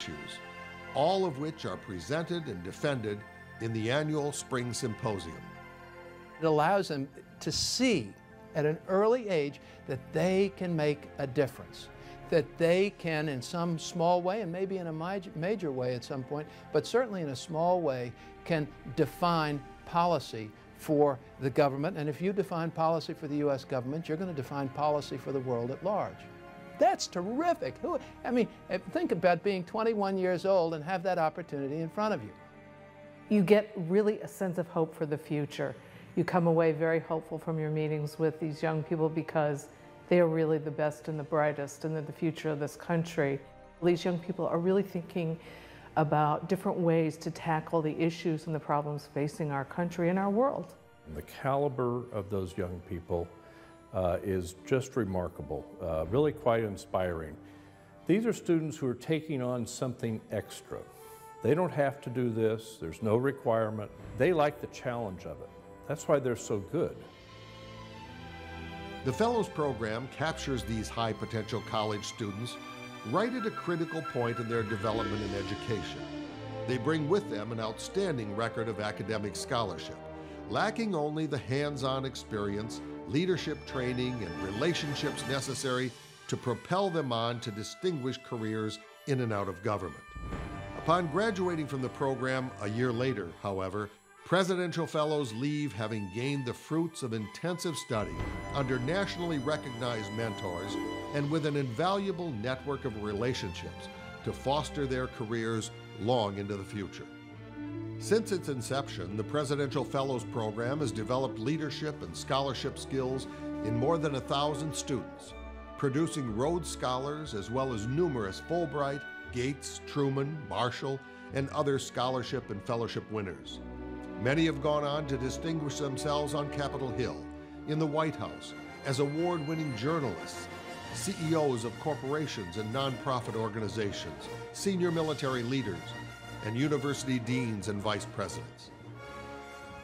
issues, all of which are presented and defended in the annual Spring Symposium. It allows them to see at an early age that they can make a difference, that they can, in some small way, and maybe in a major way at some point, but certainly in a small way, can define policy for the government. And if you define policy for the U.S. government, you're going to define policy for the world at large. That's terrific. I mean, think about being 21 years old and have that opportunity in front of you. You get really a sense of hope for the future. You come away very hopeful from your meetings with these young people because they are really the best and the brightest, and they're the future of this country. These young people are really thinking about different ways to tackle the issues and the problems facing our country and our world. The caliber of those young people is just remarkable, really quite inspiring. These are students who are taking on something extra. They don't have to do this, there's no requirement. They like the challenge of it. That's why they're so good. The Fellows Program captures these high potential college students right at a critical point in their development and education. They bring with them an outstanding record of academic scholarship, lacking only the hands-on experience, leadership training, and relationships necessary to propel them on to distinguished careers in and out of government. Upon graduating from the program a year later, however, Presidential Fellows leave having gained the fruits of intensive study under nationally recognized mentors and with an invaluable network of relationships to foster their careers long into the future. Since its inception, the Presidential Fellows Program has developed leadership and scholarship skills in more than 1,000 students, producing Rhodes Scholars as well as numerous Fulbright, Gates, Truman, Marshall, and other scholarship and fellowship winners. Many have gone on to distinguish themselves on Capitol Hill, in the White House, as award-winning journalists, CEOs of corporations and nonprofit organizations, senior military leaders, and university deans and vice presidents.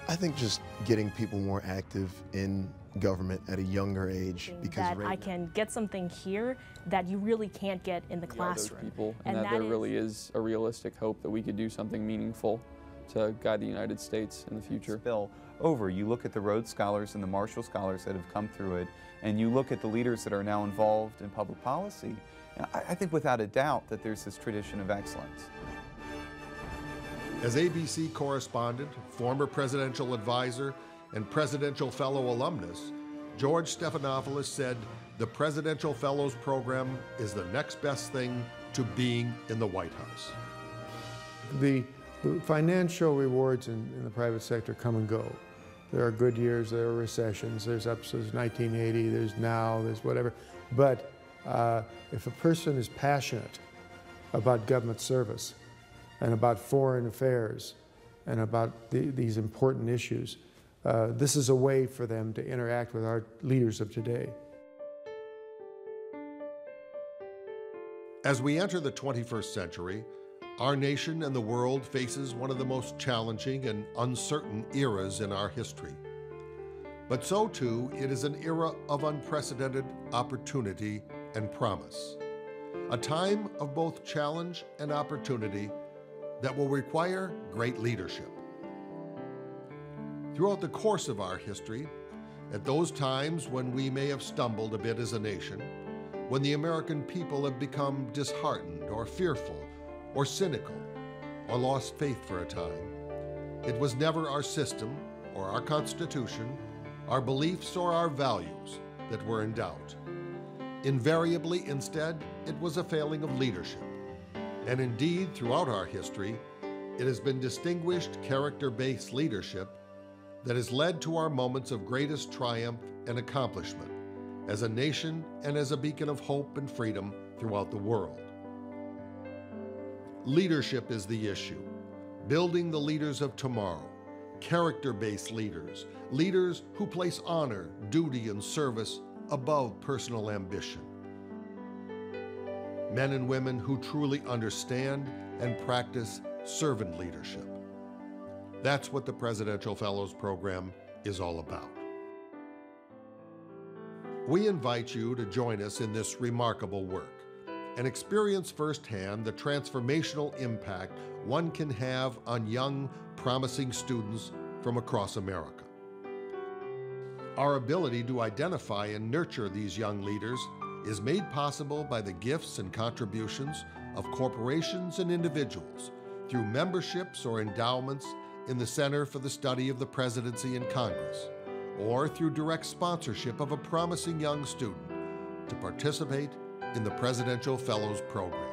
I think just getting people more active in government at a younger age, because that I can get something here that you really can't get in the classroom. Those people, and that there really is a realistic hope that we could do something meaningful to guide the United States in the future. Spill over. You look at the Rhodes Scholars and the Marshall Scholars that have come through it, and you look at the leaders that are now involved in public policy, and I think without a doubt that there's this tradition of excellence. As ABC correspondent, former presidential advisor, and Presidential Fellow alumnus, George Stephanopoulos said, "The Presidential Fellows Program is the next best thing to being in the White House." The financial rewards in the private sector come and go. There are good years, there are recessions, there's ups, there's 1980, there's now, there's whatever. But if a person is passionate about government service and about foreign affairs and about these important issues, this is a way for them to interact with our leaders of today. As we enter the 21st century, our nation and the world faces one of the most challenging and uncertain eras in our history. But so too, it is an era of unprecedented opportunity and promise. A time of both challenge and opportunity that will require great leadership. Throughout the course of our history, at those times when we may have stumbled a bit as a nation, when the American people have become disheartened or fearful or cynical or lost faith for a time, it was never our system or our Constitution, our beliefs or our values that were in doubt. Invariably, instead, it was a failing of leadership. And indeed, throughout our history, it has been distinguished character-based leadership that has led to our moments of greatest triumph and accomplishment as a nation and as a beacon of hope and freedom throughout the world. Leadership is the issue. Building the leaders of tomorrow, character-based leaders, leaders who place honor, duty, and service above personal ambition. Men and women who truly understand and practice servant leadership. That's what the Presidential Fellows Program is all about. We invite you to join us in this remarkable work and experience firsthand the transformational impact one can have on young, promising students from across America. Our ability to identify and nurture these young leaders is made possible by the gifts and contributions of corporations and individuals through memberships or endowments in the Center for the Study of the Presidency and Congress, or through direct sponsorship of a promising young student to participate in the Presidential Fellows Program.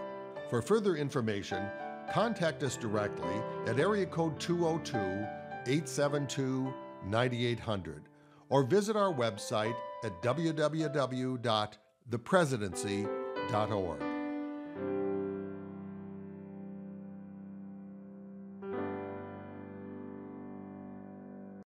For further information, contact us directly at area code 202-872-9800 or visit our website at www.thepresidency.org.